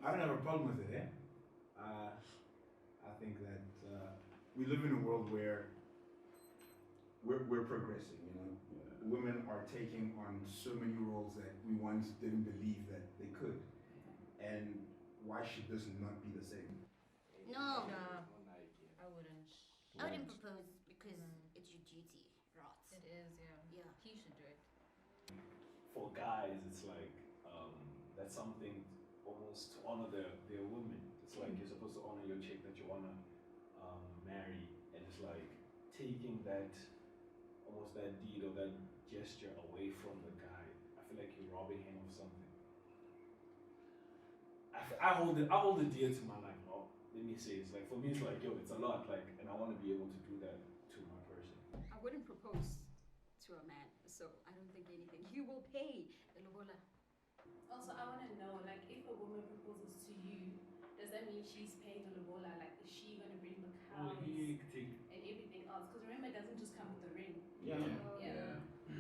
I don't have a problem with it. I think that we live in a world where we're progressing. You know, women are taking on so many roles that we once didn't believe that they could. And why should this not be the same? No, I wouldn't. I wouldn't propose because it's your duty, right? It is, yeah. Yeah. He should do it. For guys, it's like that's something almost to honor their women. It's like you're supposed to honor your chick that you wanna marry, and it's like taking that almost that deed or that gesture away from the guy. I feel like you're robbing him of something. I hold it dear to my life. Oh, let me say it's like for me it's like yo, it's a lot. Like, and I want to be able to do that to my person. I wouldn't propose to a man, so I don't think anything. He will pay the lobola. Also, I want to know, like, if a woman proposes to you, does that mean she's paying the lobola? Like, is she going to bring the cows and everything else? Because remember, it doesn't just come with the ring. Yeah.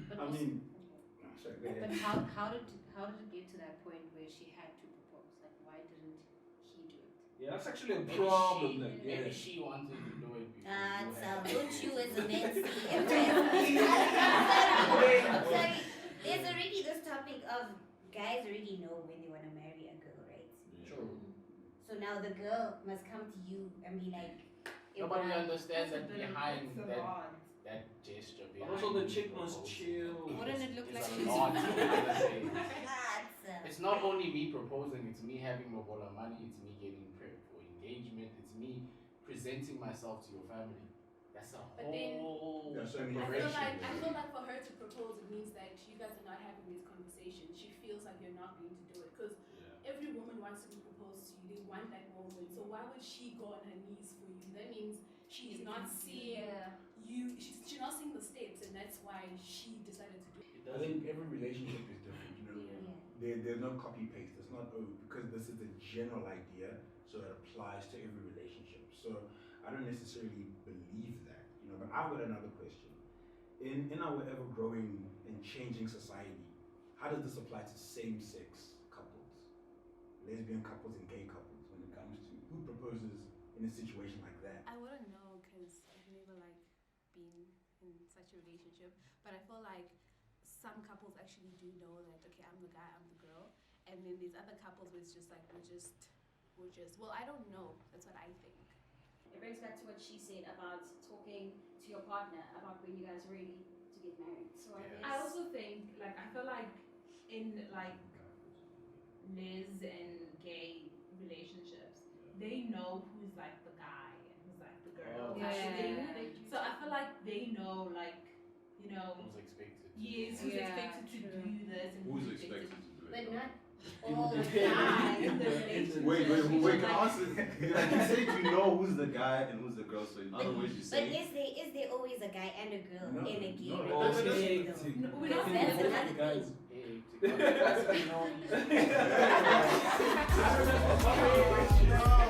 But I also, mean, sorry, go ahead. but how did it get to that point where she had to propose? Like, why didn't he do it? Yeah, that's actually a Maybe problem. she- Like, yeah. Maybe she wanted to do it before. Don't you as a man see sorry, there's already this topic of guys already know when they want to marry a girl, right? True. So now the girl must come to you and be like, Nobody Ibrahim, understands That's a that bit of- behind it's a that lot. gesture. But Behind also the the chick must proposal. chill. Wouldn't it look It's like a she's lot. You gotta say. that's It's not only me proposing, it's me having lobola money, it's me getting prepped for engagement, it's me presenting myself to your family. That's a But then- whole There's so many I preparation. feel like for her to propose, it means that you guys are not having this conversation. She feels like you're not going to do it. Because every woman wants to be proposed to you. They want that moment. So why would she go on her knees for you? That means she's not seeing you. She's not seeing the steps, and that's why she decided to do it. I think every relationship is different. You know, there's no copy paste. It's not because this is a general idea, so it applies to every relationship. So I don't necessarily believe that. You know, but I've got another question. In our ever growing and changing society, how does this apply to same-sex couples, lesbian couples and gay couples when it comes to who proposes in a situation like that? I wouldn't know because I've never like been in such a relationship. But I feel like some couples actually do know that okay, I'm the guy, I'm the girl, and then there's other couples where it's just like we're just. Well, I don't know. That's what I think. It brings back to what she said about talking to your partner about when you guys are ready to get married. So I guess I also think, like, I feel like in like les and gay relationships, they know who's like the guy and who's like the girl. Oh, type of thing. Yeah. So I feel like they know, like, you know, Who's expected? yes, who's Yeah, expected to true. do this and Who's expected to do it? but not In all the- guys. in the relationship. Wait, can I Like, answer? Like you said, you know who's the guy and who's the girl. So in other words, you But say. is there always a guy and a girl No, in a gay no, relationship? that's- though? No, we're not That's saying another guys. thing. Hey, to God, that's, you know, I don't know.